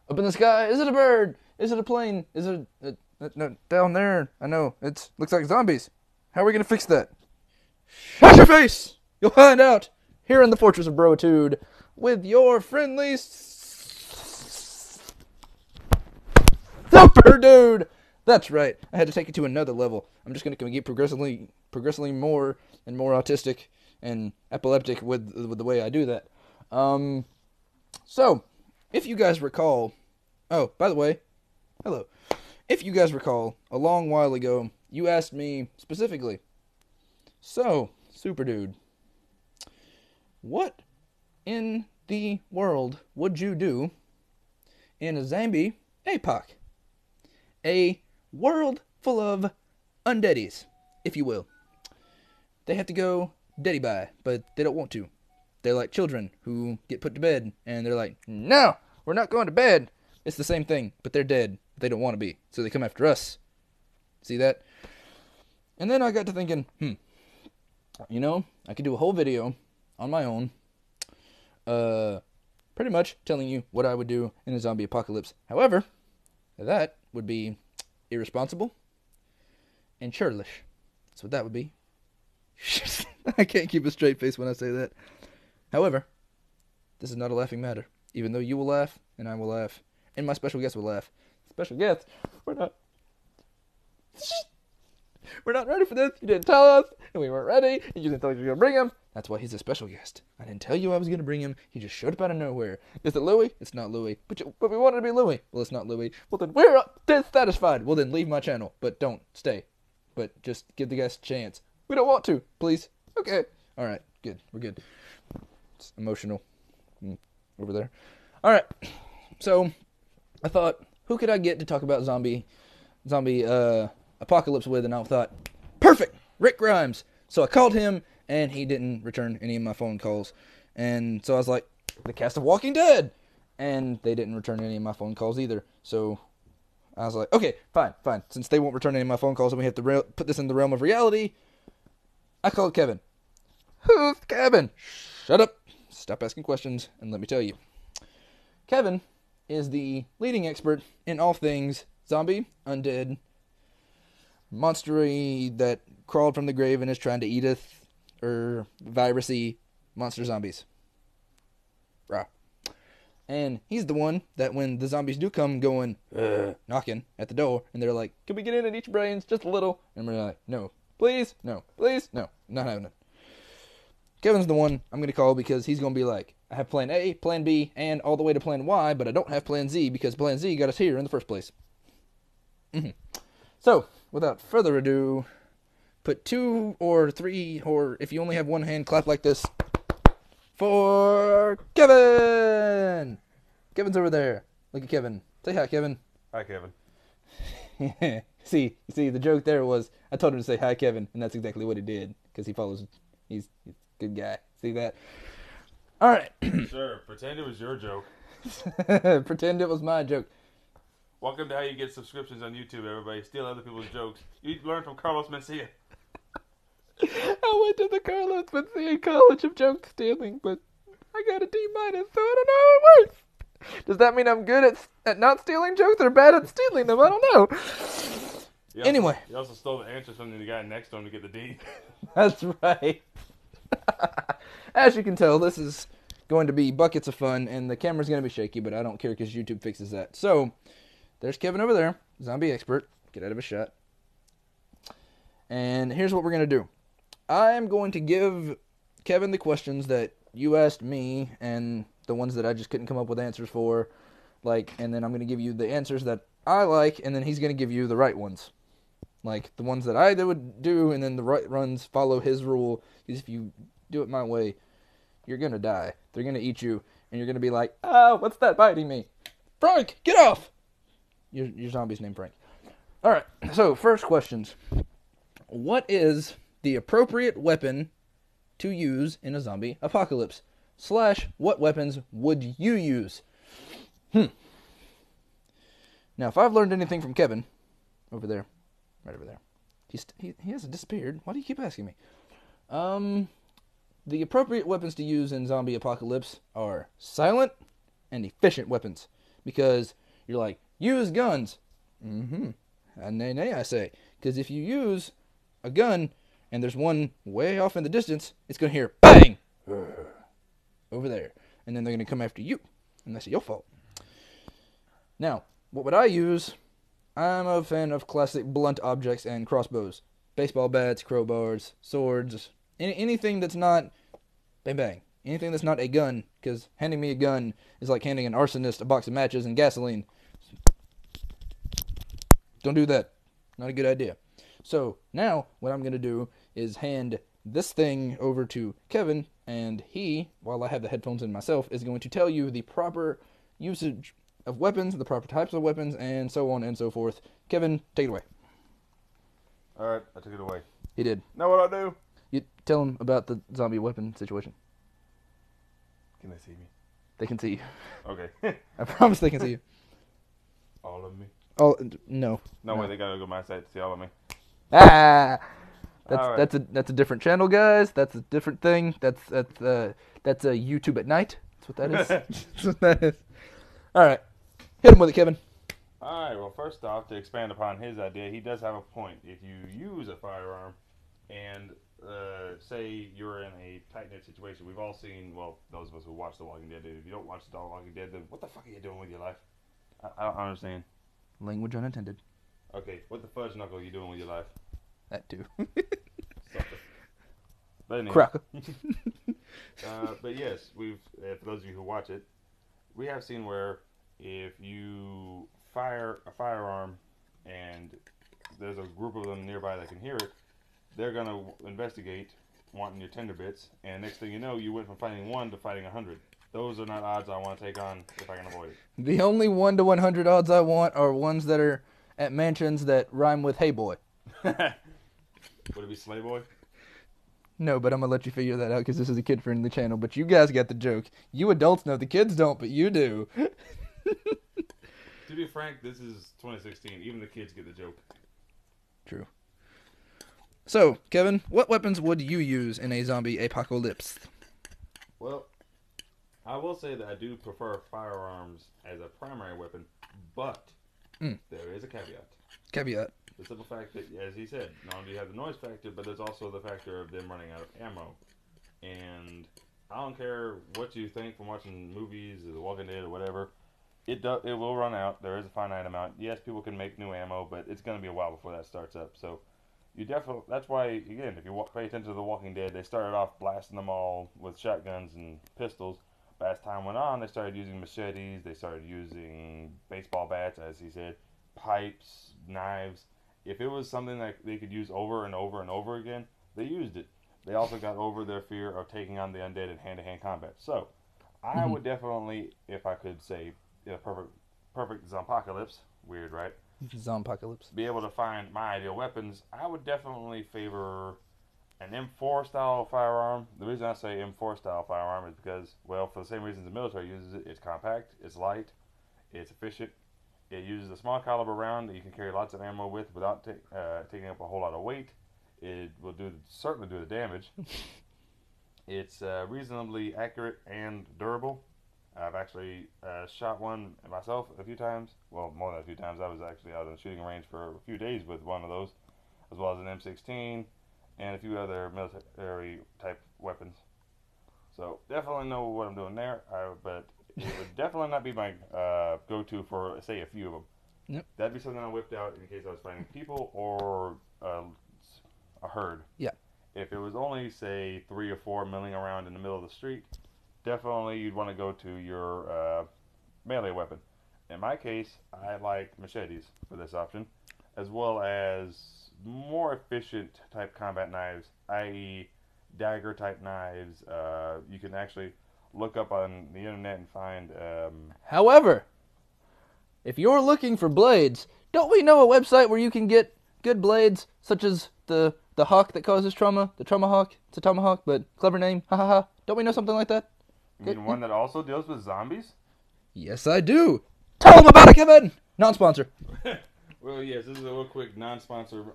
Up in the sky. Is it a bird? Is it a plane? Is it no, down there? I know. Looks like zombies. How are we going to fix that? Shut your face! You'll find out here in the Fortress of Broitude with your friendly SuperDude. That's right. I had to take it to another level. I'm just going to get progressively more and more autistic and epileptic with the way I do that. So, if you guys recall... Oh, by the way, hello. If you guys recall, a long while ago, you asked me specifically, so, SuperDude, what in the world would you do in a zombie Apoc? A world full of undeadies, if you will. They have to go deady bye, but they don't want to. They're like children who get put to bed, and they're like, no, we're not going to bed. It's the same thing, but they're dead. They don't want to be, so they come after us. See that? And then I got to thinking, I could do a whole video on my own, pretty much telling you what I would do in a zombie apocalypse. However, that would be irresponsible and churlish. That's what that would be. I can't keep a straight face when I say that. However, this is not a laughing matter. Even though you will laugh, and I will laugh, and my special guest will laugh. Special guest, we're not ready for this. You didn't tell us, and we weren't ready. You didn't tell us you were going to bring him. That's why he's a special guest. I didn't tell you I was going to bring him. He just showed up out of nowhere. Is it Louie? It's not Louie. But we wanted to be Louie. Well, it's not Louie. Well, then we're dissatisfied. Well, then leave my channel. But don't stay. But just give the guest a chance. We don't want to. Please. Okay. All right. Good. We're good. It's emotional. Over there. All right. So, I thought, who could I get to talk about zombie apocalypse with? And I thought, perfect, Rick Grimes. So I called him, and he didn't return any of my phone calls. And so I was like, the cast of Walking Dead. And they didn't return any of my phone calls either. So I was like, okay, fine. Since they won't return any of my phone calls and we have to put this in the realm of reality, I called Kevin. Who's Kevin? Shut up. Stop asking questions and let me tell you. Kevin is the leading expert in all things zombie, undead, monstery that crawled from the grave and is trying to eat us, or virusy monster zombies. Rah. And he's the one that when the zombies do come going, knocking at the door, and they're like, can we get in and eat your brains just a little? And we're like, no, please, no, not having it. Kevin's the one I'm going to call because he's going to be like, I have plan A, plan B, and all the way to plan Y, but I don't have plan Z because plan Z got us here in the first place. So, without further ado, put 2 or 3, or if you only have one hand, clap like this for Kevin! Kevin's over there. Look at Kevin. Say hi, Kevin. Hi, Kevin. See, the joke there was, I told him to say hi, Kevin, and that's exactly what he did, because he's a good guy. See that? Alright. Sure, pretend it was your joke. Pretend it was my joke. Welcome to how you get subscriptions on YouTube, everybody. Steal other people's jokes. You learn from Carlos Mencia. I went to the Carlos Mencia College of Joke Stealing, but I got a D-, so I don't know how it works. Does that mean I'm good at not stealing jokes or bad at stealing them? I don't know. Anyway. You also stole the answers from the guy next to him to get the D. That's right. As you can tell, this is going to be buckets of fun, and the camera's going to be shaky, but I don't care because YouTube fixes that. So, there's Kevin over there, zombie expert. Get out of a shot. And here's what we're going to do. I am going to give Kevin the questions that you asked me, and the ones that I just couldn't come up with answers for. And then I'm going to give you the answers that I like, and then he's going to give you the right ones. Like, the ones that I would do, and then the right ones follow his rule. Because if you do it my way, you're going to die. They're going to eat you, and you're going to be like, oh, what's that biting me? Frank, get off! Your zombie's named Frank. Alright, so first questions. What is the appropriate weapon to use in a zombie apocalypse? / what weapons would you use? Now, if I've learned anything from Kevin, over there, right over there, he hasn't disappeared. Why do you keep asking me? The appropriate weapons to use in zombie apocalypse are silent and efficient weapons. because you're like, use guns. Nay, I say. Because if you use a gun and there's one way off in the distance, it's going to hear bang over there. And then they're going to come after you. And that's your fault. Now, what would I use? I'm a fan of classic blunt objects and crossbows. Baseball bats, crowbars, swords, anything that's not bang bang. Anything that's not a gun, because handing me a gun is like handing an arsonist a box of matches and gasoline. Don't do that. Not a good idea. So, now, what I'm going to do is hand this thing over to Kevin, and he, while I have the headphones in myself, is going to tell you the proper usage of weapons, the proper types of weapons, and so on and so forth. Kevin, take it away. Alright, I took it away. He did. Know what I do? You tell him about the zombie weapon situation. Can they see me? They can see you. Okay. I promise they can see you. All of me? Oh, no. No way, they gotta go to my site to see all of me. Ah! All right. That's a different channel, guys. That's a different thing. That's a YouTube at night. That's what that is. That's what that is. All right, hit him with it, Kevin. Alright, well, first off, to expand upon his idea, he does have a point. If you use a firearm and say you're in a tight-knit situation, we've all seen, well, those of us who watch The Walking Dead, if you don't watch The Walking Dead, then what the fuck are you doing with your life? I don't understand. Language unintended. Okay, what the fudge knuckle are you doing with your life? That too. But anyway. Cracker. But yes, we've for those of you who watch it, we have seen where if you fire a firearm and there's a group of them nearby that can hear it, they're gonna investigate, wanting your tender bits, and next thing you know, you went from fighting 1 to fighting 100. Those are not odds I want to take on if I can avoid it. The only 1 to 100 odds I want are ones that are at mansions that rhyme with "Hey boy." Would it be Slay Boy? No, but I'm gonna let you figure that out because this is a kid-friendly channel. But you guys got the joke. You adults know, the kids don't, but you do. To be frank, this is 2016. Even the kids get the joke. True. So, Kevin, what weapons would you use in a zombie apocalypse? Well, I will say that I do prefer firearms as a primary weapon, but there is a caveat. Caveat. The simple fact that, as he said, not only do you have the noise factor, but there's also the factor of them running out of ammo. And I don't care what you think from watching movies or The Walking Dead or whatever, it will run out. There is a finite amount. Yes, people can make new ammo, but it's going to be a while before that starts up. So you definitely, that's why, again, if you pay attention to The Walking Dead, they started off blasting them all with shotguns and pistols. But as time went on, they started using machetes, they started using baseball bats, as he said, pipes, knives. If it was something that they could use over and over and over again, they used it. They also got over their fear of taking on the undead in hand-to-hand combat. So, I would definitely, if I could say, perfect zompocalypse, weird, right? Zompocalypse. Be able to find my ideal weapons, I would definitely favor an M4 style firearm. The reason I say M4 style firearm is because, well, for the same reasons the military uses it, it's compact, it's light, it's efficient. It uses a small caliber round that you can carry lots of ammo with without taking up a whole lot of weight. It will certainly do the damage. It's reasonably accurate and durable. I've actually shot one myself a few times. Well, more than a few times. I was actually out on the shooting range for a few days with one of those, as well as an M16 and a few other military type weapons. So definitely know what I'm doing there, but it would definitely not be my go-to for, say, a few of them. Yep. That'd be something I whipped out in case I was fighting people or a herd. Yeah. If it was only, say, 3 or 4 milling around in the middle of the street, definitely you'd want to go to your melee weapon. In my case, I like machetes for this option, as well as more efficient type combat knives, i.e. dagger type knives. You can actually look up on the internet and find... However, if you're looking for blades, don't we know a website where you can get good blades, such as the hawk that causes trauma? The trauma hawk? It's a tomahawk, but clever name. Ha ha ha. Don't we know something like that? You mean one that also deals with zombies? Yes, I do. Tell them about it, Kevin! Non-sponsor. Well, yes, this is a real quick non-sponsor.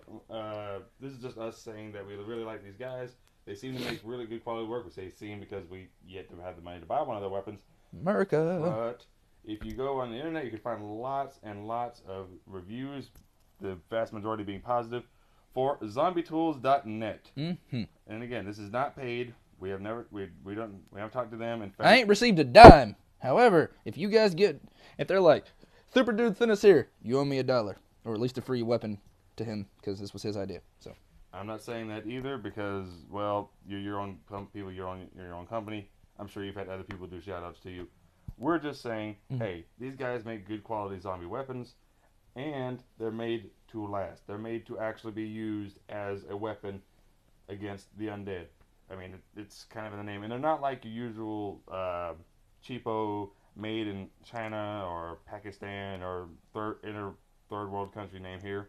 This is just us saying that we really like these guys. They seem to make really good quality work. We say seem because we yet to have the money to buy one of their weapons. America. But If you go on the internet, you can find lots and lots of reviews, the vast majority being positive, for zombietools.net. Mm-hmm. And again, this is not paid. We have never, we haven't talked to them. In fact, I ain't received a dime. However, if you guys if they're like, SuperDude sent us here, you owe me $1, or at least a free weapon to him because this was his idea. So I'm not saying that either because, well, you're your own people, you're your own company. I'm sure you've had other people do shout outs to you. We're just saying, hey, these guys make good quality zombie weapons, and they're made to last. They're made to actually be used as a weapon against the undead. I mean, it's kind of in the name. And they're not like your usual cheapo made in China or Pakistan or third world country name here.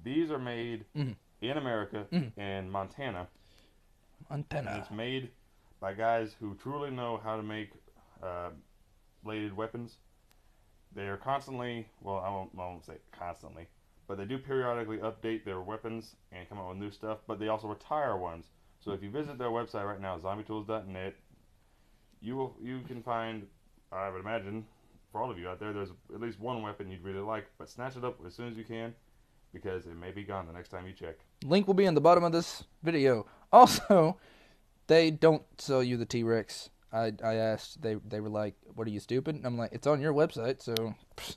These are made in America, in Montana. And it's made by guys who truly know how to make bladed weapons. They are constantly, well, I won't say constantly, but they do periodically update their weapons and come out with new stuff, but they also retire ones. So if you visit their website right now, zombietools.net, you can find, I would imagine, for all of you out there, there's at least one weapon you'd really like, but snatch it up as soon as you can, because it may be gone the next time you check. Link will be in the bottom of this video. Also, they don't sell you the T-Rex. I asked, they were like, what are you, stupid? And I'm like, it's on your website, so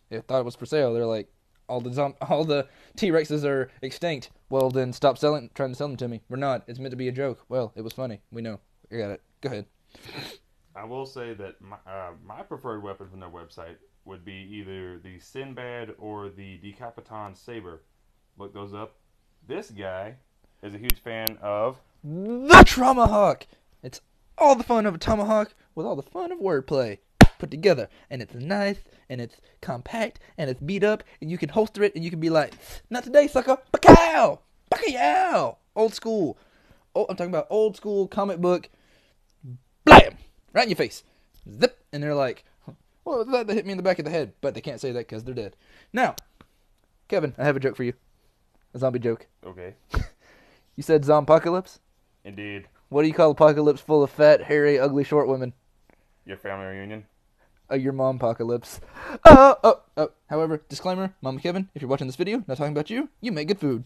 I thought it was for sale. They're like, all the T-Rexes are extinct. Well, then stop trying to sell them to me. We're not. It's meant to be a joke. Well, it was funny. We know. I got it. Go ahead. I will say that my preferred weapon from their website would be either the Sinbad or the Decapiton Saber. Look those up. This guy is a huge fan of the Tomahawk. It's all the fun of a tomahawk with all the fun of wordplay put together, and it's nice, and it's compact, and it's beat up, and you can holster it, and you can be like, not today, sucker, bacow, bacow, old school. Oh, I'm talking about old school comic book, blam, right in your face, zip, and they're like, well, that hit me in the back of the head, but they can't say that because they're dead. Now, Kevin, I have a joke for you, a zombie joke. Okay. You said zompocalypse? Indeed. What do you call apocalypse full of fat, hairy, ugly, short women? Your family reunion. Your mom apocalypse. Oh. However, disclaimer, Mama Kevin, if you're watching this video, not talking about you, you make good food.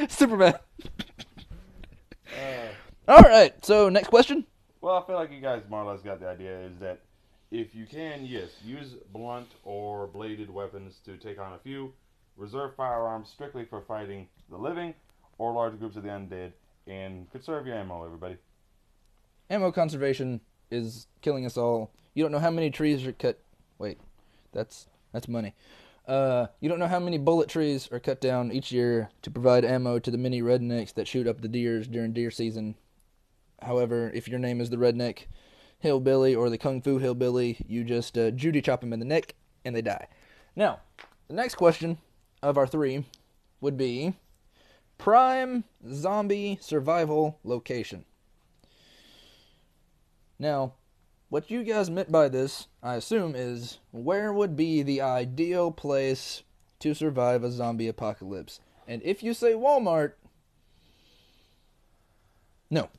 Super bad. Alright, so next question. Well, I feel like you guys more or less got the idea, is that if you can, yes, use blunt or bladed weapons to take on a few. Reserve firearms strictly for fighting the living or large groups of the undead, and conserve your ammo, everybody. Ammo conservation is killing us all. You don't know how many trees are cut. Wait, that's money. You don't know how many bullet trees are cut down each year to provide ammo to the many rednecks that shoot up the deers during deer season. However, if your name is the redneck hillbilly or the kung fu hillbilly, you just Judy chop them in the neck and they die. Now, the next question of our three would be prime zombie survival location. Now, what you guys meant by this, I assume, is where would be the ideal place to survive a zombie apocalypse? And if you say Walmart, no.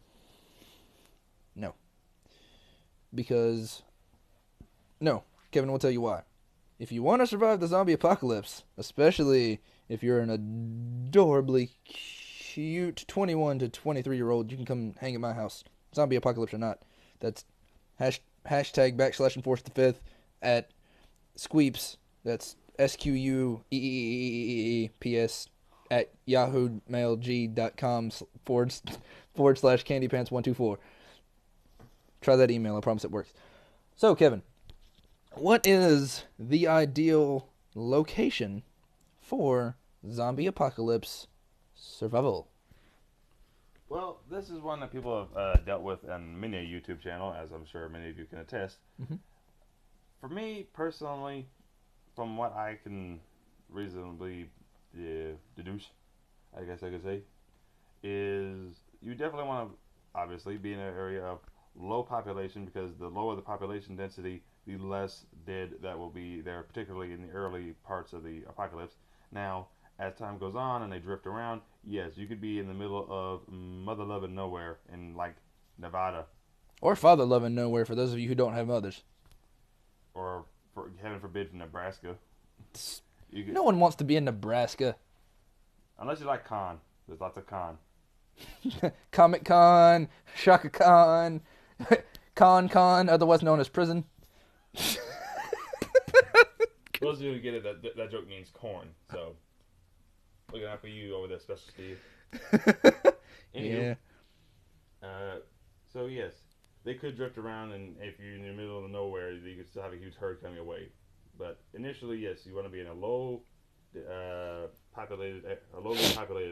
Because, no. Kevin will tell you why. If you want to survive the zombie apocalypse, especially if you're an adorably cute 21 to 23-year-old, you can come hang at my house. Zombie apocalypse or not. That's hashtag /enforce the fifth at Squeeps. That's SQUEEPS at yahoomailg.com / candypants124. Try that email. I promise it works. So, Kevin, what is the ideal location for zombie apocalypse survival? Well, this is one that people have dealt with on many a YouTube channel, as I'm sure many of you can attest. Mm-hmm. For me, personally, from what I can reasonably deduce, I guess I could say, is you definitely want to, obviously, be in an area of low population, because the lower the population density, the less dead that will be there, particularly in the early parts of the apocalypse. Now, as time goes on and they drift around, yes, you could be in the middle of mother-loving nowhere in, like, Nevada, Or Father Loving Nowhere for those of you who don't have mothers. Or, heaven forbid, from Nebraska. No one wants to be in Nebraska. Unless you like con. There's lots of con. Comic Con, Shaka Con, Con, otherwise known as prison. Those of you who get it, that joke means corn. So, looking out for you over there, Special Steve. Anywho, Yeah. So yes, they could drift around, and if you're in the middle of nowhere, you could still have a huge herd coming away. But initially, yes, you want to be in a low populated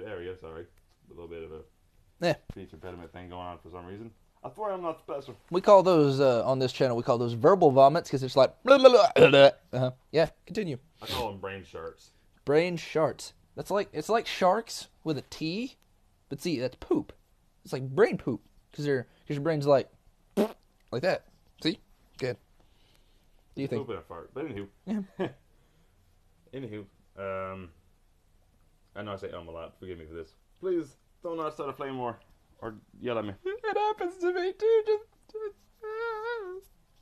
area. Sorry, a little bit of a speech impediment thing going on for some reason. I swear I'm not special. We call those on this channel. We call those verbal vomits because it's like blah, blah, blah, blah. Yeah. Continue. I call them brain sharks. Brain sharks. It's like sharks with a T, but see that's poop. It's like brain poop because your brain's like that. See, good. What do you think? Poop and a fart. But anywho. Yeah. Anywho, I know I say a lot. Forgive me for this. Please don't not start a flame war or yell at me. It happens to me too. Just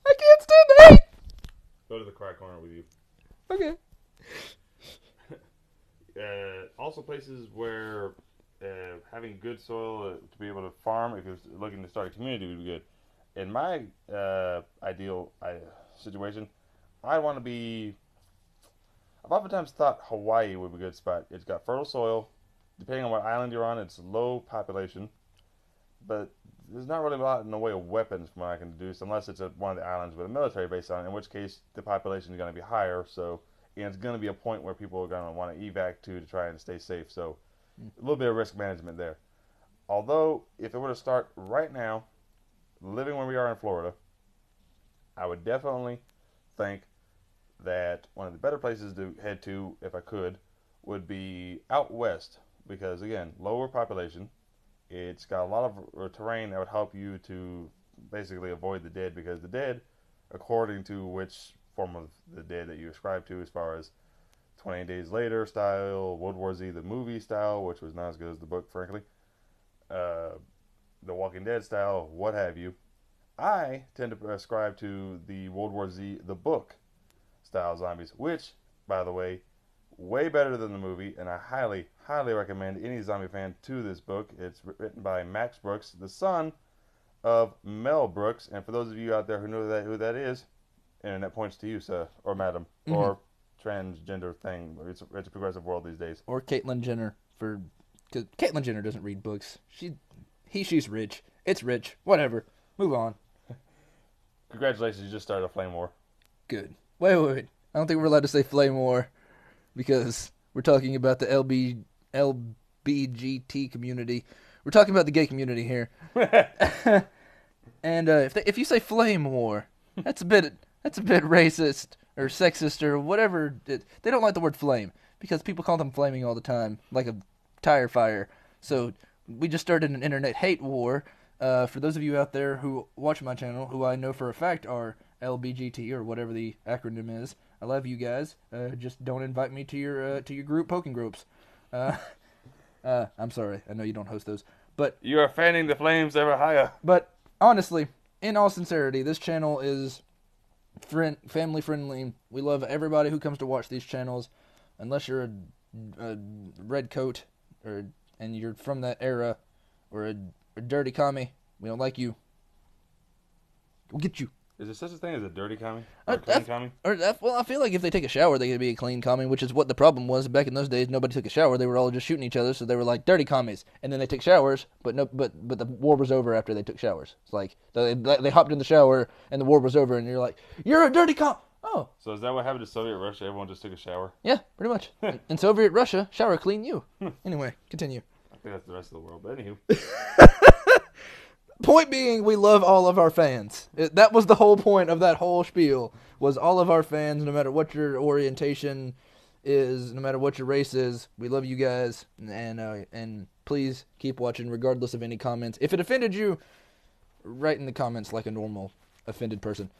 I can't stand hate. Go to the cry corner with you. Okay. Also, places where having good soil to be able to farm, if you're looking to start a community, would be good. In my ideal situation, I want to be. I've oftentimes thought Hawaii would be a good spot. It's got fertile soil. Depending on what island you're on, it's low population. But there's not really a lot in the way of weapons from what I can deduce, unless it's one of the islands with a military base on it, in which case the population is going to be higher. So, and it's going to be a point where people are going to want to evac to try and stay safe. So, a little bit of risk management there. Although, if it were to start right now, living where we are in Florida, I would definitely think that one of the better places to head to, if I could, would be out west. Because, again, lower population. It's got a lot of terrain that would help you to basically avoid the dead. Because the dead, according to which form of the dead that you ascribe to, as far as 28 Days Later style, World War Z, the movie style, which was not as good as the book, frankly, The Walking Dead style, what have you, I tend to ascribe to the World War Z, the book style zombies, which, by the way, way better than the movie, and I highly, highly recommend any zombie fan to this book. It's written by Max Brooks, the son of Mel Brooks, and for those of you out there who know who that is, and that points to you, sir, or madam, or transgender thing. It's a progressive world these days. Or Caitlyn Jenner, because Caitlyn Jenner doesn't read books. She's rich. It's rich. Whatever. Move on. Congratulations, you just started a flame war. Good. Wait. I don't think we're allowed to say flame war because we're talking about the LBGT community. We're talking about the gay community here. And if you say flame war, that's a bit racist or sexist or whatever. They don't like the word flame because people call them flaming all the time, like a tire fire. So we just started an internet hate war. For those of you out there who watch my channel, who I know for a fact are LBGT or whatever the acronym is, I love you guys. Just don't invite me to your group poking groups. I'm sorry, I know you don't host those, but you are fanning the flames ever higher. But honestly, in all sincerity, this channel is family friendly. We love everybody who comes to watch these channels, unless you're a red coat and you're from that era or a dirty commie. We don't like you. We'll get you. Is there such a thing as a dirty commie? Or a clean commie? Well, I feel like if they take a shower, they could be a clean commie, which is what the problem was. Back in those days, nobody took a shower. They were all just shooting each other, so they were like dirty commies. And then they took showers, but the war was over after they took showers. It's like they hopped in the shower, and the war was over, and you're like, you're a dirty Oh. So is that what happened to Soviet Russia? Everyone just took a shower? Yeah, pretty much. In Soviet Russia, shower clean you. Anyway, continue. I think that's the rest of the world, but anywho. Point being, we love all of our fans. That was the whole point of that whole spiel, was all of our fans, no matter what your orientation is, no matter what your race is, we love you guys, and please keep watching regardless of any comments. If it offended you, write in the comments like a normal offended person.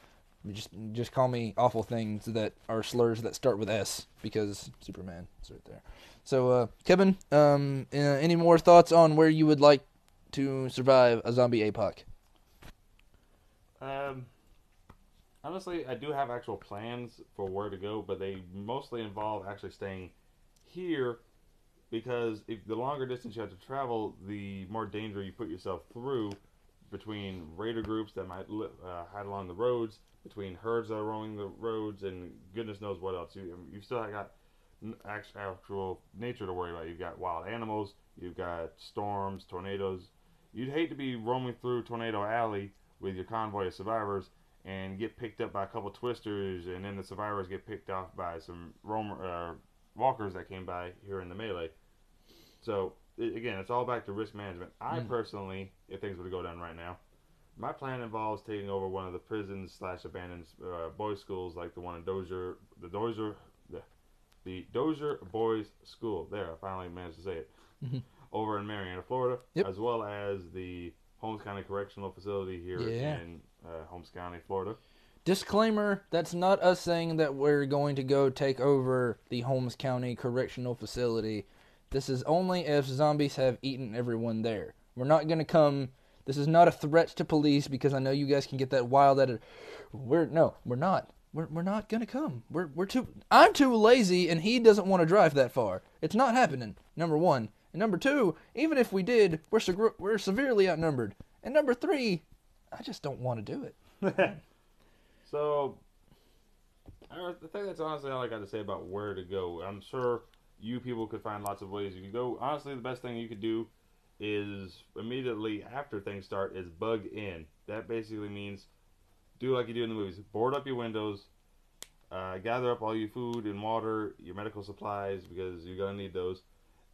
Just call me awful things that are slurs that start with S, because Superman is right there. So, Kevin, any more thoughts on where you would like to survive a zombie Apoc? Um, Honestly, I do have actual plans for where to go, but they mostly involve actually staying here because if the longer distance you have to travel, the more danger you put yourself through between raider groups that might hide along the roads, between herds that are roaming the roads, and goodness knows what else. You still got actual nature to worry about. You've got wild animals, you've got storms, tornadoes. You'd hate to be roaming through Tornado Alley with your convoy of survivors and get picked up by a couple twisters, and then the survivors get picked off by some walkers that came by here in the melee. So again, it's all back to risk management. I personally, if things were to go down right now, my plan involves taking over one of the prisons slash abandoned boys' schools, like the one in Dozier, the Dozier Boys School. There, I finally managed to say it. Over in Marietta, Florida, Yep. as well as the Holmes County Correctional Facility here in Holmes County, Florida. Disclaimer, that's not us saying that we're going to go take over the Holmes County Correctional Facility. This is only if zombies have eaten everyone there. We're not going to come... This is not a threat to police, because I know you guys can get that wild at it. We're not. We're not going to come. I'm too lazy, and he doesn't want to drive that far. It's not happening, number one. And number two, even if we did, we're severely outnumbered. And number three, I just don't want to do it. So, I think that's honestly all I got to say about where to go. I'm sure you people could find lots of ways you could go. Honestly, the best thing you could do is immediately after things start is bug in. That basically means do like you do in the movies. Board up your windows, gather up all your food and water, your medical supplies, because you're going to need those,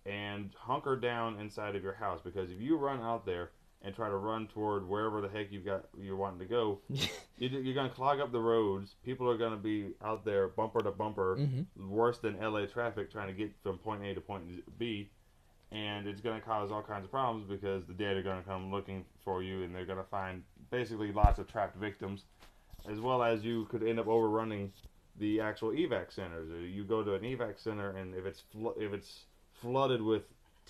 and hunker down inside of your house, because if you run out there and try to run toward wherever the heck you're wanting to go, you're going to clog up the roads. People are going to be out there bumper to bumper, worse than LA traffic, trying to get from point A to point B, and it's going to cause all kinds of problems because the dead are going to come looking for you, and they're going to find basically lots of trapped victims, as well as you could end up overrunning the actual evac centers. You go to an evac center, and if it's flooded with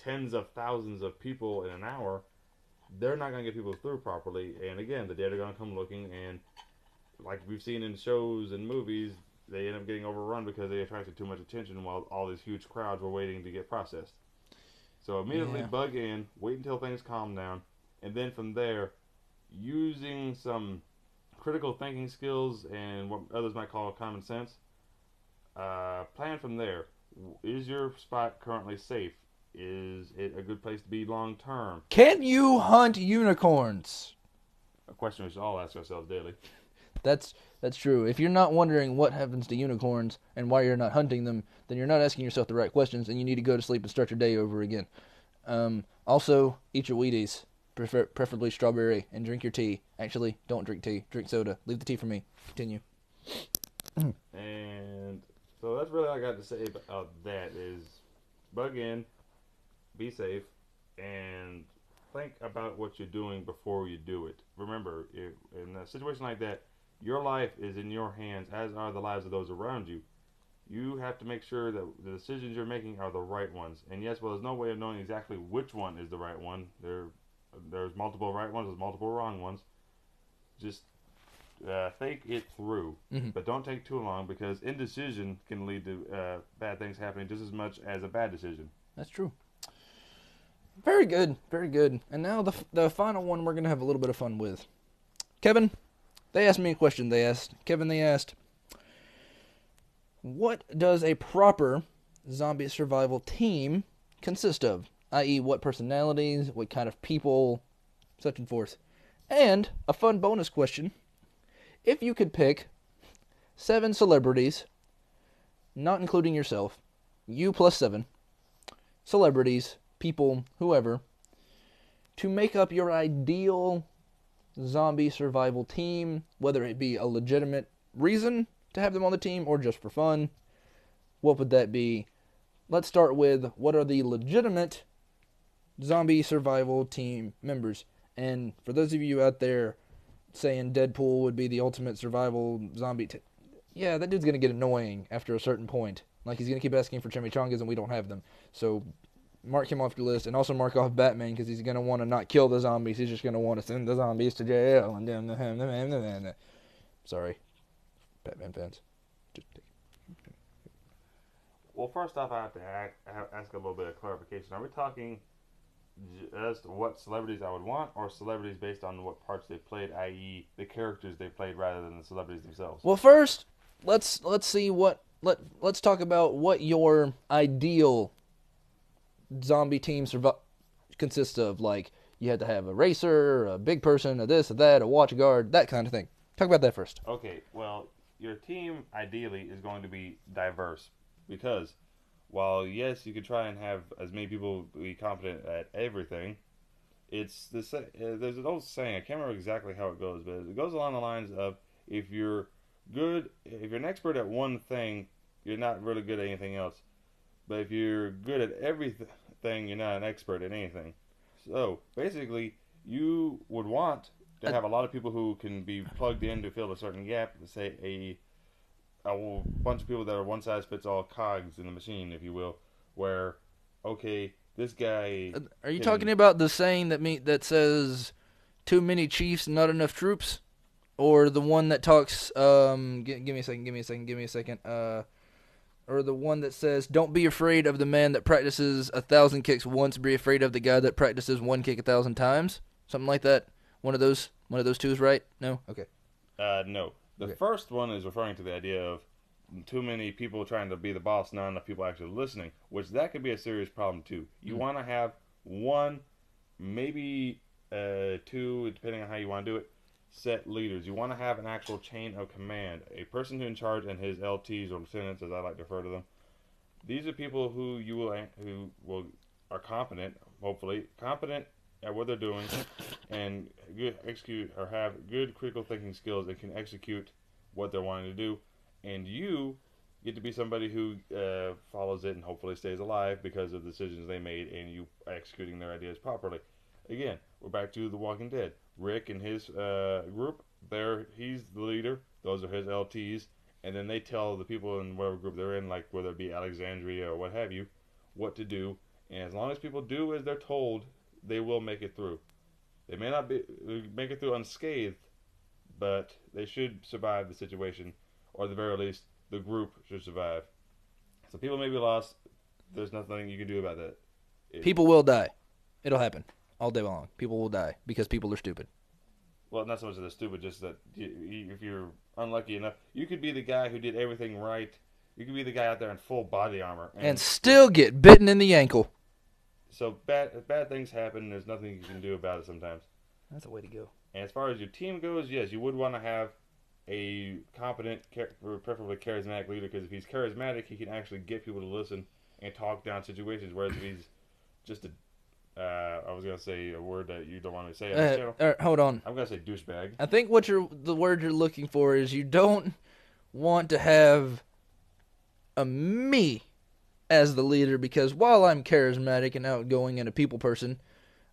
tens of thousands of people in an hour, they're not going to get people through properly. And again, the dead are going to come looking, and like we've seen in shows and movies, they end up getting overrun because they attracted too much attention while all these huge crowds were waiting to get processed. So immediately bug in, wait until things calm down, and then from there, using some critical thinking skills and what others might call common sense, plan from there. Is your spot currently safe? Is it a good place to be long term? Can you hunt unicorns? A question we should all ask ourselves daily. That's true. If you're not wondering what happens to unicorns and why you're not hunting them, then you're not asking yourself the right questions, and you need to go to sleep and start your day over again. Also, eat your Wheaties, preferably strawberry, and drink your tea. Actually, don't drink tea. Drink soda. Leave the tea for me. Continue. And so that's really all I got to say about that is bug in, be safe, and think about what you're doing before you do it. Remember, in a situation like that, your life is in your hands, as are the lives of those around you. You have to make sure that the decisions you're making are the right ones. And yes, well, there's no way of knowing exactly which one is the right one. There's multiple right ones, there's multiple wrong ones. Just think it through. But don't take too long, because indecision can lead to bad things happening just as much as a bad decision. That's true. Very good. Very good. And now the final one we're going to have a little bit of fun with. Kevin, they asked me a question. They asked, what does a proper zombie survival team consist of? I.e., what personalities, what kind of people, such and forth. And a fun bonus question. If you could pick 7 celebrities, not including yourself, you plus 7, celebrities, people, whoever, to make up your ideal zombie survival team, whether it be a legitimate reason to have them on the team or just for fun, what would that be? Let's start with, what are the legitimate zombie survival team members? And for those of you out there saying Deadpool would be the ultimate survival zombie, yeah, that dude's going to get annoying after a certain point. Like, he's going to keep asking for chimichangas and we don't have them. So mark him off your list, and also mark off Batman because he's gonna want to not kill the zombies. He's just gonna want to send the zombies to jail and them. Sorry, Batman fans. Just take it. Well, first off, I have to ask a little bit of clarification. Are we talking just what celebrities I would want, or celebrities based on what parts they played, i.e., the characters they played, rather than the celebrities themselves? Well, first, let's see let's talk about what your ideal zombie team consists of. Like, you had to have a racer, a big person, a this, a that, a watch guard, that kind of thing. Talk about that first. Okay, well, your team ideally is going to be diverse because while yes, you could try and have as many people be competent at everything, it's there's an old saying, I can't remember exactly how it goes, but it goes along the lines of if you're if you're an expert at one thing, you're not really good at anything else. But if you're good at everything, you're not an expert at anything. So basically, you would want to have a lot of people who can be plugged in to fill a certain gap. Say a bunch of people that are one size fits all cogs in the machine, if you will. Where, okay, this guy. Are you talking about the saying that says, "Too many chiefs, not enough troops," or the one that talks? Give me a second. Or the one that says, "Don't be afraid of the man that practices 1,000 kicks once. Be afraid of the guy that practices one kick 1,000 times." Something like that. One of those two is right. No. Okay. No. The first one is referring to the idea of too many people trying to be the boss, not enough people actually listening, which that could be a serious problem too. You want to have one, maybe two, depending on how you want to do it, set leaders. You want to have an actual chain of command, a person in charge and his LTs or lieutenants, as I like to refer to them. These are people who are competent, hopefully competent at what they're doing, and have good critical thinking skills and can execute what they're wanting to do. And you get to be somebody who follows it and hopefully stays alive because of the decisions they made and you executing their ideas properly. Again, we're back to The Walking Dead. Rick and his group, he's the leader. Those are his LTs. And then they tell the people in whatever group they're in, like whether it be Alexandria or what have you, what to do. And as long as people do as they're told, they will make it through. They may not make it through unscathed, but they should survive the situation, or at the very least, the group should survive. So people may be lost. There's nothing you can do about that. People will die. It'll happen all day long. People will die because people are stupid. Well, not so much that they're stupid, just that if you're unlucky enough, you could be the guy who did everything right. You could be the guy out there in full body armor. And still get bitten in the ankle. So bad things happen. There's nothing you can do about it sometimes. That's a way to go. And as far as your team goes, yes, you would want to have a competent, preferably charismatic leader, because if he's charismatic, he can actually get people to listen and talk down situations. Whereas if he's just I was gonna say a word that you don't want me to say on this channel. Hold on. I'm gonna say douchebag. I think the word you're looking for is you don't want to have me as the leader, because while I'm charismatic and outgoing and a people person,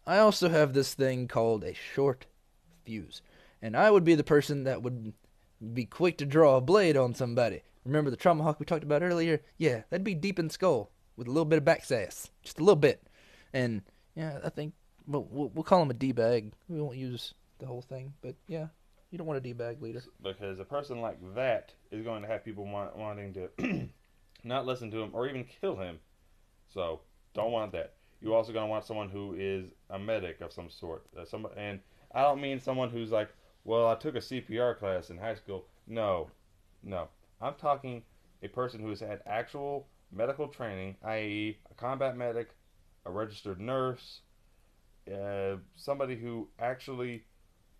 I also have this thing called a short fuse. And I would be the person that would be quick to draw a blade on somebody. Remember the tomahawk we talked about earlier? Yeah, that'd be deep in the skull with a little bit of back sass. Just a little bit. And yeah, I think we'll call him a D-bag. We won't use the whole thing, but yeah, you don't want a D-bag leader. Because a person like that is going to have people wanting to not listen to him or even kill him. So, don't want that. You're also going to want someone who is a medic of some sort. And I don't mean someone who's like, well, I took a CPR class in high school. No. I'm talking a person who has had actual medical training, i.e. a combat medic, a registered nurse, somebody who actually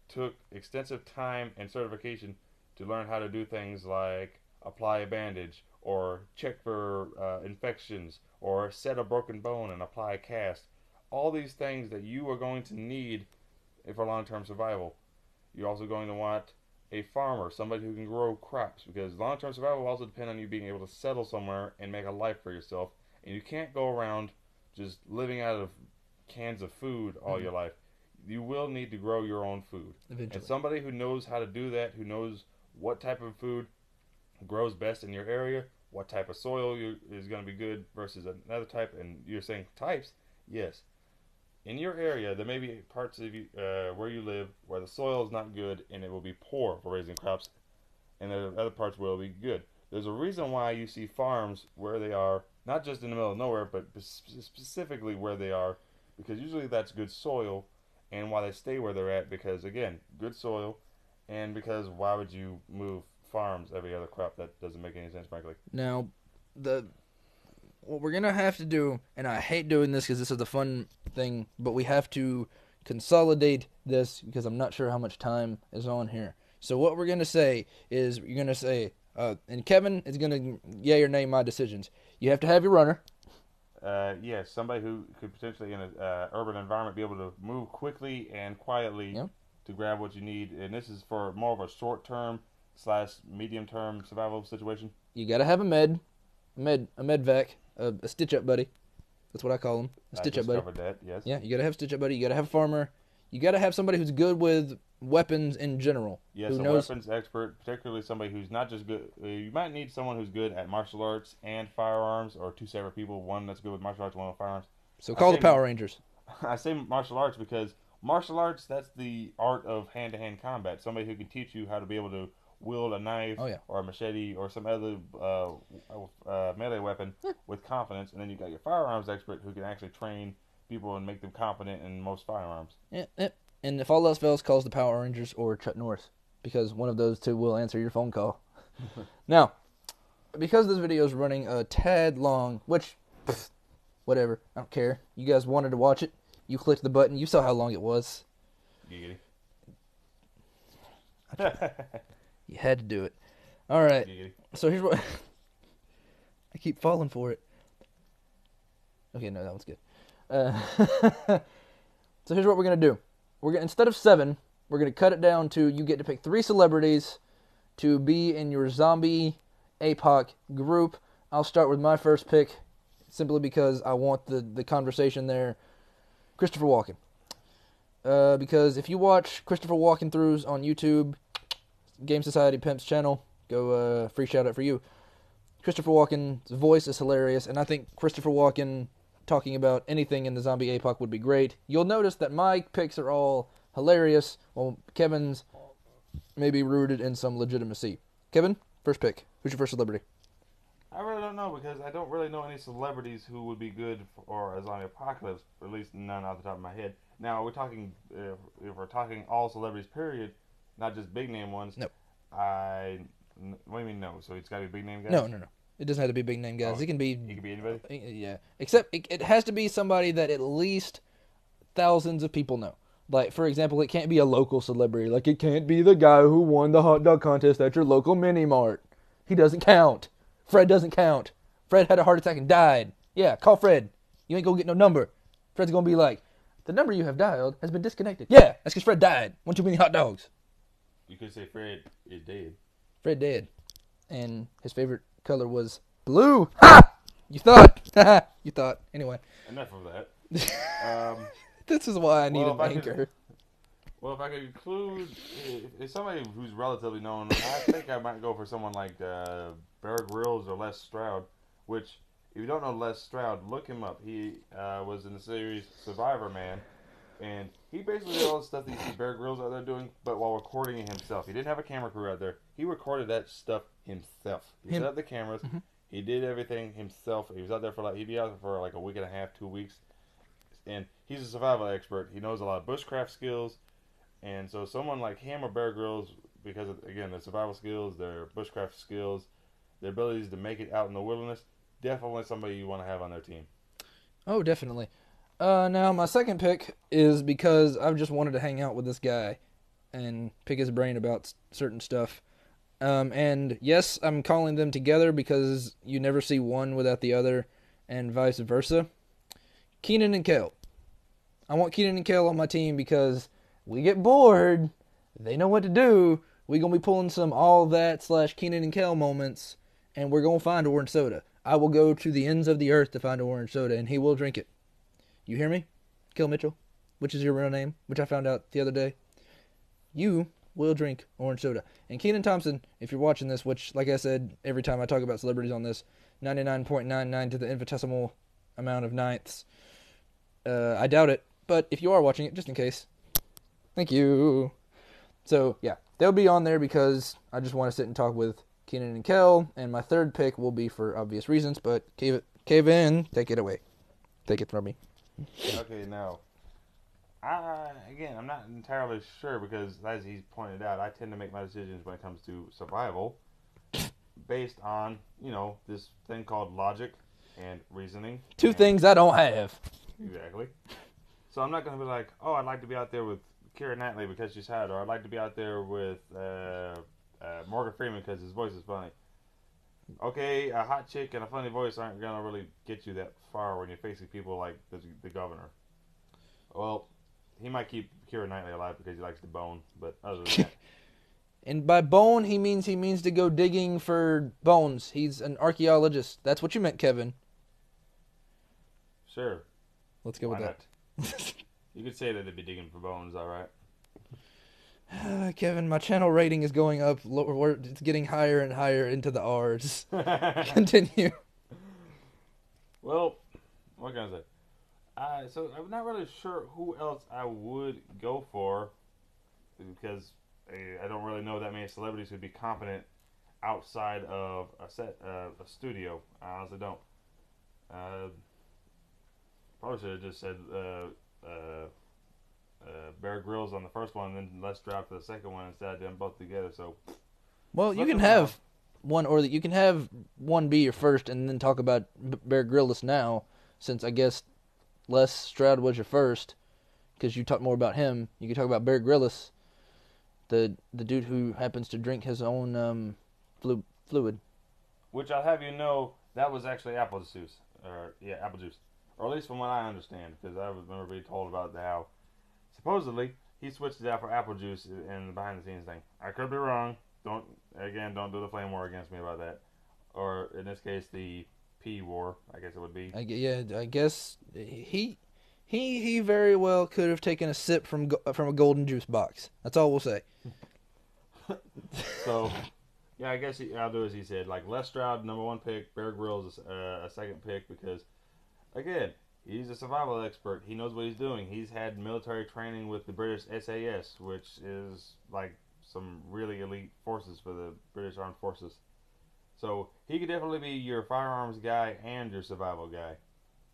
took extensive time and certification to learn how to do things like apply a bandage or check for infections or set a broken bone and apply a cast. All these things that you are going to need for long-term survival. You're also going to want a farmer, somebody who can grow crops, because long-term survival will also depend on you being able to settle somewhere and make a life for yourself. And you can't go around just living out of cans of food all your life. You will need to grow your own food. Eventually. And somebody who knows how to do that, who knows what type of food grows best in your area, what type of soil is going to be good versus another type. And you're saying types, yes. In your area, there may be parts of you where you live where the soil is not good and it will be poor for raising crops, and there are other parts where it will be good. There's a reason why you see farms where they are, not just in the middle of nowhere, but specifically where they are, because usually that's good soil, and why they stay where they're at, because again, good soil, and because why would you move farms every other crop? That doesn't make any sense, frankly. Now, what we're gonna have to do, and I hate doing this because this is the fun thing, but we have to consolidate this because I'm not sure how much time is on here. So what we're gonna say is you're gonna say, and Kevin is gonna yay or nay my decisions. You have to have your runner. Yes, somebody who could potentially in an urban environment be able to move quickly and quietly to grab what you need, and this is for more of a short-term / medium-term survival situation. You gotta have a medvac, a stitch-up buddy. That's what I call him, a stitch-up buddy. I discovered that, yes. Yeah, you gotta have a stitch-up buddy. You gotta have a farmer. You gotta have somebody who's good with weapons in general. Yes, weapons expert, particularly somebody who's not just good. You might need someone who's good at martial arts and firearms, or two separate people, one that's good with martial arts, one with firearms. So call the Power Rangers. I say martial arts because martial arts, that's the art of hand-to-hand combat. Somebody who can teach you how to be able to wield a knife or a machete or some other melee weapon with confidence. And then you got your firearms expert who can actually train people and make them competent in most firearms. Yeah. And if all else fails, calls the Power Rangers or Chuck Norris, because one of those two will answer your phone call. Now, because this video is running a tad long, which, whatever, I don't care. You guys wanted to watch it. You clicked the button. You saw how long it was. Giggity. You had to do it. All right. Giggity. So here's what... I keep falling for it. Okay, no, that one's good. So here's what we're going to do. Instead of 7, we're going to cut it down to you get to pick 3 celebrities to be in your zombie Apoc group. I'll start with my first pick simply because I want the conversation there. Christopher Walken. Because if you watch Christopher Walken throughs on YouTube, Game Society Pimp's channel, go free shout out for you. Christopher Walken's voice is hilarious, and I think Christopher Walken talking about anything in the zombie Apoc would be great. You'll notice that my picks are all hilarious, while Kevin's may be rooted in some legitimacy. Kevin, first pick. Who's your first celebrity? I really don't know because I don't really know any celebrities who would be good for a zombie apocalypse, at least none off the top of my head. Now, we're talking, if we're talking all celebrities, period, not just big name ones. No. What do you mean no? So it's got to be big name guys? No. It doesn't have to be big name guys. It can be... He can be anybody? Yeah. Except it has to be somebody that at least thousands of people know. Like, for example, it can't be a local celebrity. Like, it can't be the guy who won the hot dog contest at your local mini-mart. He doesn't count. Fred doesn't count. Fred had a heart attack and died. Yeah, call Fred. You ain't gonna get no number. Fred's gonna be like, the number you have dialed has been disconnected. Yeah, that's because Fred died. One too many hot dogs. You could say Fred is dead. Fred dead. And his favorite color was blue. Ha! You thought. You thought. Anyway. Enough of that. This is why I need an anchor. If I could include if somebody who's relatively known, I think I might go for someone like Bear Grylls or Les Stroud, which, if you don't know Les Stroud, look him up. He was in the series Survivor Man, and he basically did all the stuff that you see Bear Grylls out there doing, but while recording it himself. He didn't have a camera crew out there. He recorded that stuff himself. He set up the cameras. Mm-hmm. He did everything himself. He was out there he'd be out there for like a week and a half, 2 weeks, and he's a survival expert. He knows a lot of bushcraft skills. And so someone like him or Bear Grylls, because of, again, their survival skills, their bushcraft skills, their abilities to make it out in the wilderness, definitely somebody you want to have on their team. Oh, definitely. Now, my second pick is because I've just wanted to hang out with this guy and pick his brain about certain stuff. And yes, I'm calling them together because you never see one without the other, and vice versa. Keenan and Kel. I want Keenan and Kel on my team because... we get bored. They know what to do. We're going to be pulling some all that / Keenan and Kel moments, and we're going to find orange soda. I will go to the ends of the earth to find orange soda, and he will drink it. You hear me? Kel Mitchell, which is your real name, which I found out the other day. You will drink orange soda. And Kenan Thompson, if you're watching this, which, like I said, every time I talk about celebrities on this, 99.99 to the infinitesimal amount of ninths. I doubt it, but if you are watching it, just in case, thank you. So, yeah, they'll be on there because I just want to sit and talk with Keenan and Kel, and my third pick will be for obvious reasons, but cave in, take it away. Take it from me. Okay, now, I'm not entirely sure because, as he's pointed out, I tend to make my decisions when it comes to survival based on, this thing called logic and reasoning. Two things I don't have. Exactly. So I'm not going to be like, oh, I'd like to be out there with Keira Knightley because she's hot, or I'd like to be out there with Morgan Freeman because his voice is funny. Okay, a hot chick and a funny voice aren't going to really get you that far when you're facing people like the governor. Well, he might keep Keira Knightley alive because he likes to bone, but other than that. And by bone, he means to go digging for bones. He's an archaeologist. That's what you meant, Kevin. Sure. Let's go with that. You could say that they'd be digging for bones, all right. Kevin, my channel rating is going up. It's getting higher and higher into the R's. Continue. Well, what can I say? So I'm not really sure who else I would go for because I don't really know that many celebrities who'd be competent outside of a studio. I honestly don't. Probably should have just said Bear Grylls on the first one, and then let's drop for the second one instead of them both together. So, well, you can have one, or you can have one be your first, and then talk about Bear Grylls now, since I guess Les Stroud was your first, because you talk more about him. You can talk about Bear Grylls, the dude who happens to drink his own fluid. Which I'll have you know, that was actually apple juice, apple juice, or at least from what I understand, because I remember being told about how supposedly he switched it out for apple juice in the behind the scenes thing. I could be wrong. Don't do the flame war against me about that, or in this case the pea war. I guess it would be. I guess he very well could have taken a sip from a golden juice box. That's all we'll say. So, yeah, I guess I'll do as he said. Like Les Stroud, number one pick. Bear Grylls, a second pick because, again, he's a survival expert. He knows what he's doing. He's had military training with the British SAS, which is like some really elite forces for the British Armed Forces. So he could definitely be your firearms guy and your survival guy.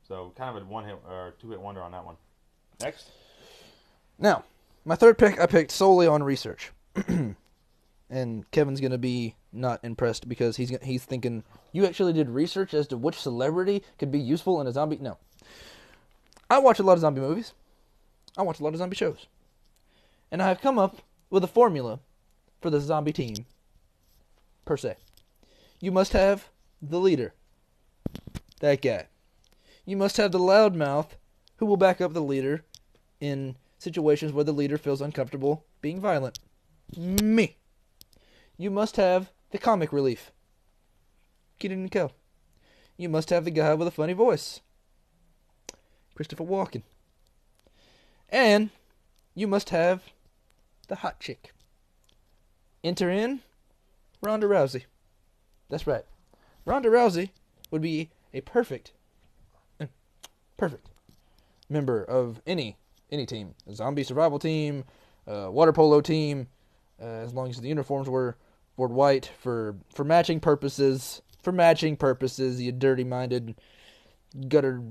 So kind of a one-hit or two-hit wonder on that one. Next. Now, my third pick I picked solely on research. And Kevin's going to be not impressed because he's thinking, you actually did research as to which celebrity could be useful in a zombie? No. I watch a lot of zombie movies. I watch a lot of zombie shows. And I have come up with a formula for the zombie team, per se. You must have the leader. That guy. You must have the loudmouth who will back up the leader in situations where the leader feels uncomfortable being violent. Me. You must have the comic relief. Kenan and Kel. You must have the guy with a funny voice. Christopher Walken. And you must have the hot chick. Enter in Ronda Rousey. That's right. Ronda Rousey would be a perfect member of any team. A zombie survival team, a water polo team, as long as the uniforms were white for matching purposes. For matching purposes, you dirty-minded gutter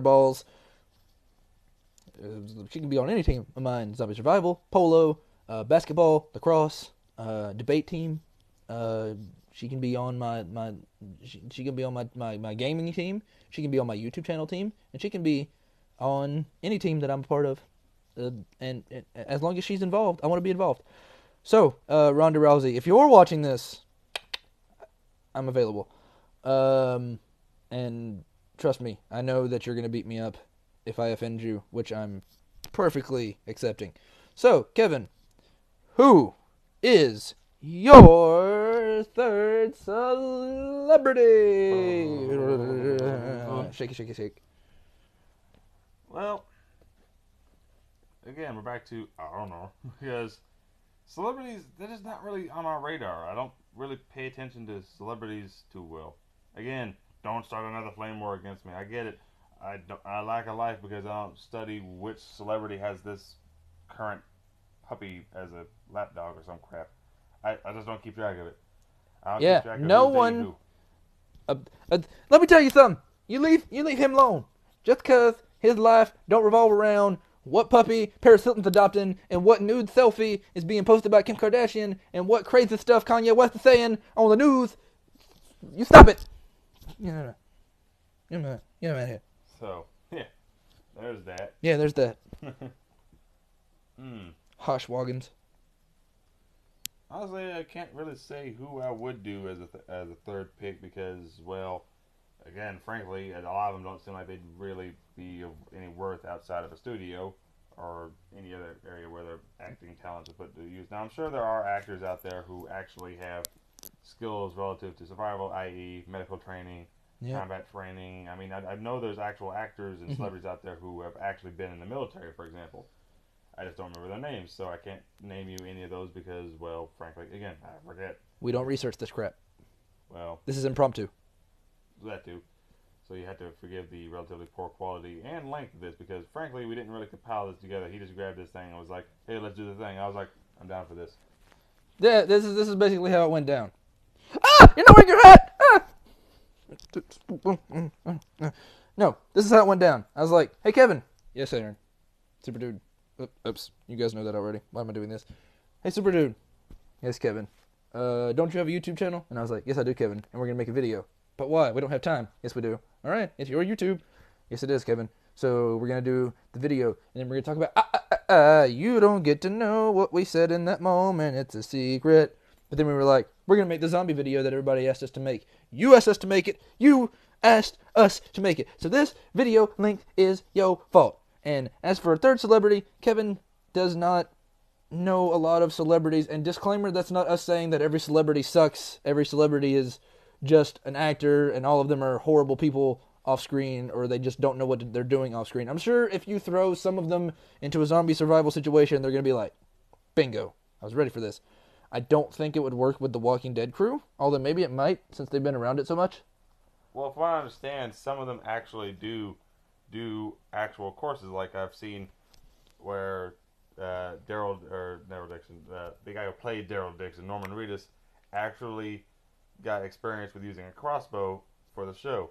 balls. She can be on any team of mine. Zombie survival, polo, basketball, lacrosse, debate team. She can be on she can be on my gaming team. She can be on my YouTube channel team, and she can be on any team that I'm a part of. And as long as she's involved, I want to be involved. So, Ronda Rousey, if you're watching this, I'm available. And trust me, I know that you're going to beat me up if I offend you, which I'm perfectly accepting. So, Kevin, who is your third celebrity? Shake. Well, again, we're back to I don't know because celebrities, they're just not really on our radar. I don't really pay attention to celebrities too well. Again, don't start another flame war against me. I get it. I lack a life because I don't study which celebrity has this current puppy as a lapdog or some crap. I just don't keep track of it. I don't Yeah, keep track of no who's dating one. who. Let me tell you something. You leave him alone. Just because his life don't revolve around what puppy Paris Hilton's adopting and what nude selfie is being posted by Kim Kardashian and what crazy stuff Kanye West is saying on the news. You stop it. Yeah, get him out of here. So, yeah, there's that. Yeah, there's that. Hmm. Hoshwaggins. Honestly, I can't really say who I would do as a third pick because, well, again, frankly, a lot of them don't seem like they'd really be of any worth outside of a studio or any other area where their acting talents are put to use. Now, I'm sure there are actors out there who actually have skills relative to survival, i.e., medical training, combat training. I mean, I know there's actual actors and celebrities out there who have actually been in the military, for example. I just don't remember their names, so I can't name you any of those because, well, frankly, again, I forget. We don't research this crap. Well, this is impromptu. That too. So you have to forgive the relatively poor quality and length of this because, frankly, we didn't really compile this together. He just grabbed this thing and was like, "Hey, let's do the thing." I was like, "I'm down for this." Yeah, this is basically how it went down. Ah, you're not wearing your hat. Ah! No, this is how it went down. I was like, "Hey, Kevin." Yes, Aaron. SuperDude. Oops, you guys know that already. Why am I doing this? Hey, SuperDude. Yes, Kevin. Don't you have a YouTube channel? And I was like, yes, I do, Kevin. And we're going to make a video. But why? We don't have time. Yes, we do. All right, it's your YouTube. Yes, it is, Kevin. So we're going to do the video. And then we're going to talk about, you don't get to know what we said in that moment. It's a secret. But then we were like, we're going to make the zombie video that everybody asked us to make. You asked us to make it. You asked us to make it. So this video length is your fault. And as for a third celebrity, Kevin does not know a lot of celebrities. And disclaimer, that's not us saying that every celebrity sucks. Every celebrity is just an actor and all of them are horrible people off screen or they just don't know what they're doing off screen. I'm sure if you throw some of them into a zombie survival situation, they're going to be like, bingo, I was ready for this. I don't think it would work with the Walking Dead crew, although maybe it might since they've been around it so much. Well, from what I understand, some of them actually do actual courses. Like I've seen where Daryl Dixon, the guy who played Daryl Dixon, Norman Reedus, actually got experience with using a crossbow for the show,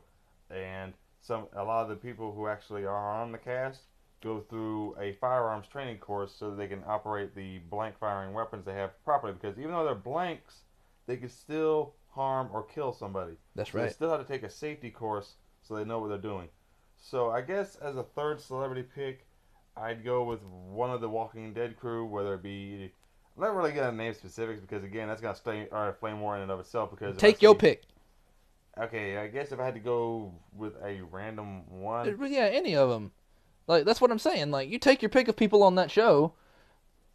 and a lot of the people who actually are on the cast go through a firearms training course so that they can operate the blank firing weapons they have properly. Because even though they're blanks, they can still harm or kill somebody. That's right. They still have to take a safety course so they know what they're doing. So I guess as a third celebrity pick, I'd go with one of the Walking Dead crew, whether it be... I'm not really going to name specifics because, again, that's going to stay a flame war in and of itself. Because take your pick. Okay, I guess if I had to go with a random one... Yeah, any of them. Like, that's what I'm saying. Like, you take your pick of people on that show,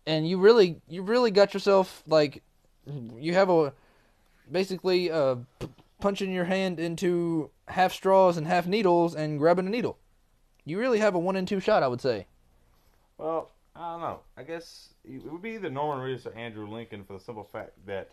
and you really got yourself, like, you have basically punching your hand into half straws and half needles and grabbing a needle. You really have a 1 in 2 shot, I would say. Well, I don't know. I guess it would be either Norman Reedus or Andrew Lincoln for the simple fact that,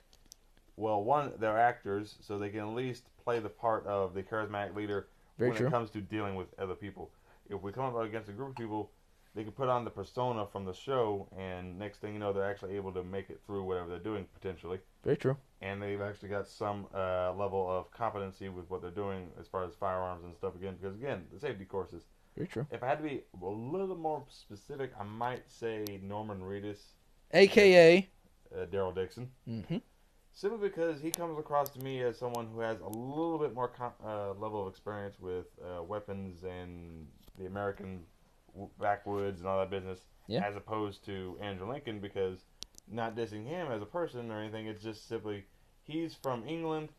well, one, they're actors, so they can at least play the part of the charismatic leader when it comes to dealing with other people. If we come up against a group of people, they can put on the persona from the show, and next thing you know, they're actually able to make it through whatever they're doing, potentially. Very true. And they've actually got some level of competency with what they're doing as far as firearms and stuff, again, because, again, the safety courses. Very true. If I had to be a little more specific, I might say Norman Reedus. A.K.A. Daryl Dixon. Mm-hmm. Simply because he comes across to me as someone who has a little bit more level of experience with weapons and the American backwoods and all that business, as opposed to Andrew Lincoln, because not dissing him as a person or anything, it's just simply he's from England,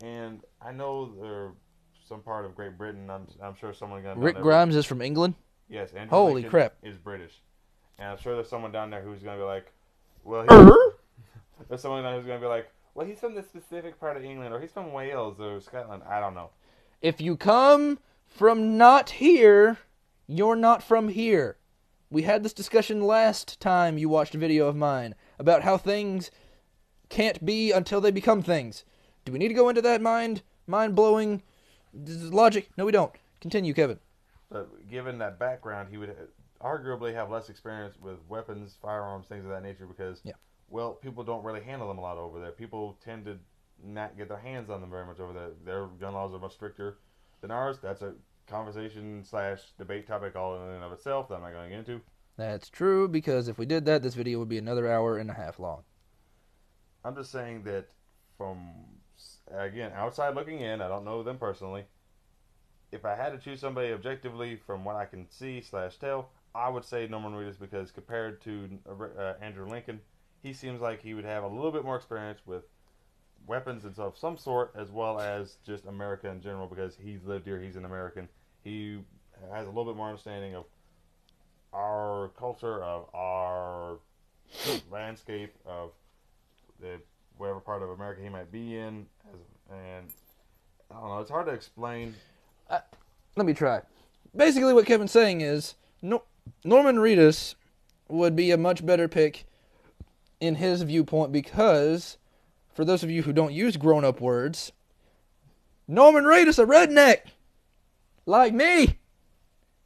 and I know they're some part of Great Britain. I'm sure someone going to Rick Grimes is from England? Yes, Andrew Holy Lincoln crap. is British. And I'm sure there's someone down there who's going to be like, well, there's someone who's going to be like, well, he's from this specific part of England, or he's from Wales or Scotland. I don't know. If you come from not here, you're not from here. We had this discussion last time you watched a video of mine. about how things can't be until they become things. Do we need to go into that mind-blowing logic? No, we don't. Continue, Kevin. But given that background, he would arguably have less experience with weapons, firearms, things of that nature because, well, people don't really handle them a lot over there. People tend to not get their hands on them very much over there. Their gun laws are much stricter than ours. That's a conversation/debate topic all in and of itself that I'm not going to get into. That's true, because if we did that, this video would be another hour and a half long. I'm just saying that from, again, outside looking in, I don't know them personally. If I had to choose somebody objectively from what I can see/tell, I would say Norman Reedus because compared to Andrew Lincoln, he seems like he would have a little bit more experience with weapons and of some sort, as well as just America in general because he's lived here, he's an American. He has a little bit more understanding of our culture, of our landscape, of whatever part of America he might be in, and I don't know, it's hard to explain. Let me try. Basically what Kevin's saying is Norman Reedus would be a much better pick in his viewpoint because, for those of you who don't use grown-up words, Norman Reedus a redneck like me.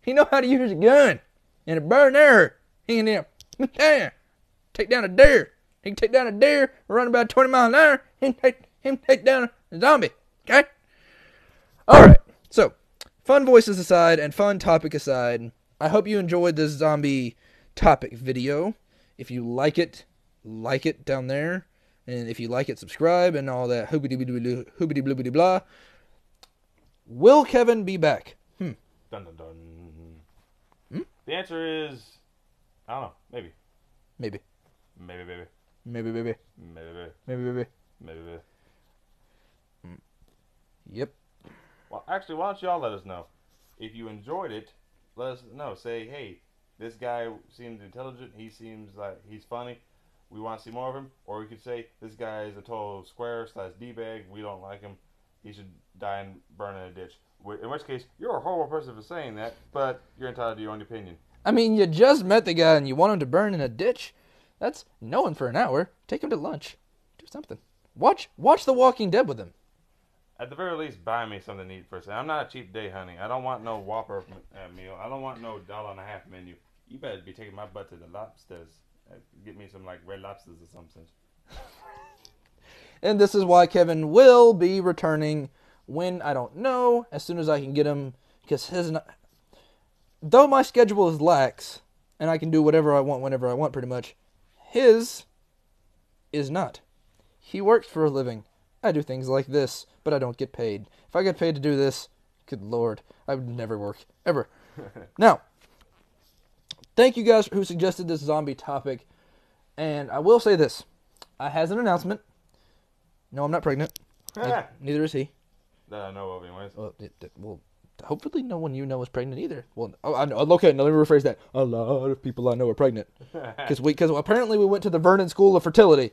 He know how to use a gun and a bow and arrow. He can take down a deer. He can take down a deer running about 20 miles an hour. He can take down a zombie. Okay? Alright, so, fun voices aside and fun topic aside, I hope you enjoyed this zombie topic video. If you like it down there. And if you like it, subscribe and all that hoobity blah. Will Kevin be back? Dun dun dun. The answer is, I don't know, maybe. Maybe. Maybe, baby. Maybe, baby. Maybe, baby. Maybe, baby. Maybe, baby. Yep. Well, actually, why don't y'all let us know? If you enjoyed it, let us know. Say, hey, this guy seems intelligent. He seems like he's funny. We want to see more of him. Or we could say, this guy is a total square/D-bag. We don't like him. He should die and burn in a ditch. In which case, you're a horrible person for saying that, but you're entitled to your own opinion. I mean, you just met the guy and you want him to burn in a ditch? That's no one for an hour. Take him to lunch. Do something. Watch The Walking Dead with him. At the very least, buy me something to eat first. I'm not a cheap day, honey. I don't want no Whopper meal. I don't want no $1.50 menu. You better be taking my butt to the lobsters. Get me some, like, red lobsters or something. And this is why Kevin will be returning when, I don't know, as soon as I can get him, because though my schedule is lax, and I can do whatever I want whenever I want pretty much, his is not. He works for a living. I do things like this, but I don't get paid. If I get paid to do this, good lord, I would never work, ever. Now, thank you guys who suggested this zombie topic, and I will say this. I has an announcement. No, I'm not pregnant. Neither is he. That I know of, anyways. Well, hopefully no one you know is pregnant either. Well, I know. Okay, now let me rephrase that. A lot of people I know are pregnant. Because apparently we went to the Vernon School of Fertility.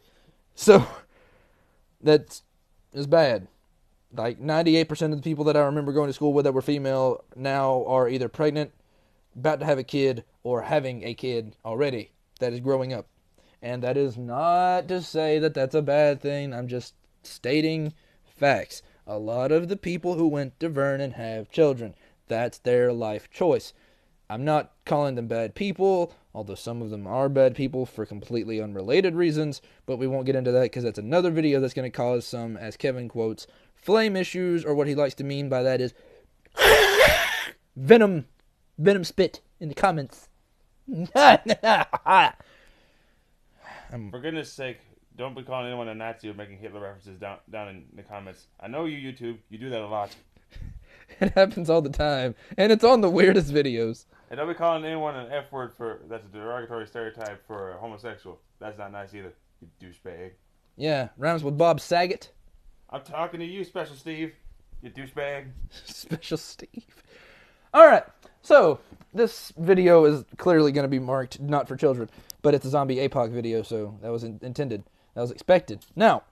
So, that is bad. Like, 98% of the people that I remember going to school with that were female now are either pregnant, about to have a kid, or having a kid already that is growing up. And that is not to say that that's a bad thing. I'm just stating facts. A lot of the people who went to Vernon have children. That's their life choice. I'm not calling them bad people, although some of them are bad people for completely unrelated reasons, but we won't get into that because that's another video that's going to cause some, as Kevin quotes, flame issues, or what he likes to mean by that is venom spit in the comments. For goodness sake, don't be calling anyone a Nazi or making Hitler references down in the comments. I know you, YouTube. You do that a lot. It happens all the time, and it's on the weirdest videos. And don't be calling anyone an F word that's a derogatory stereotype for a homosexual. That's not nice either, you douchebag. Yeah, rhymes with Bob Saget. I'm talking to you, Special Steve, you douchebag. Special Steve. Alright, so this video is clearly going to be marked not for children, but it's a zombie Apoc video, so that was intended. That was expected. Now,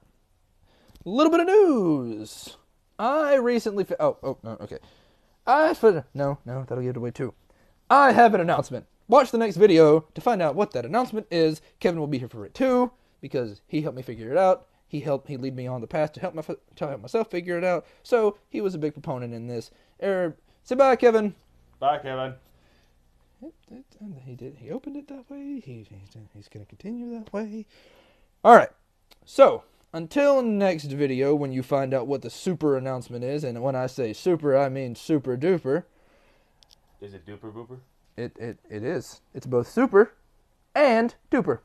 a little bit of news. I recently... okay. No, that'll give it away too. I have an announcement. watch the next video to find out what that announcement is. Kevin will be here for it too, because he helped me figure it out. He lead me on the path to help myself figure it out. So he was a big proponent in this. Say bye, Kevin. Bye, Kevin. He opened it that way. He's going to continue that way. All right. So until next video, when you find out what the super announcement is, and when I say super, I mean super duper. Is it duper booper? It is. It's both super and duper.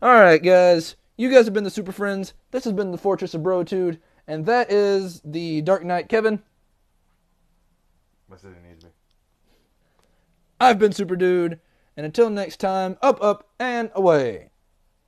All right, guys. You guys have been the Super Friends. This has been the Fortress of Brotude, and that is the Dark Knight Kevin. My city needs me. I've been SuperDude, and until next time, up, and away.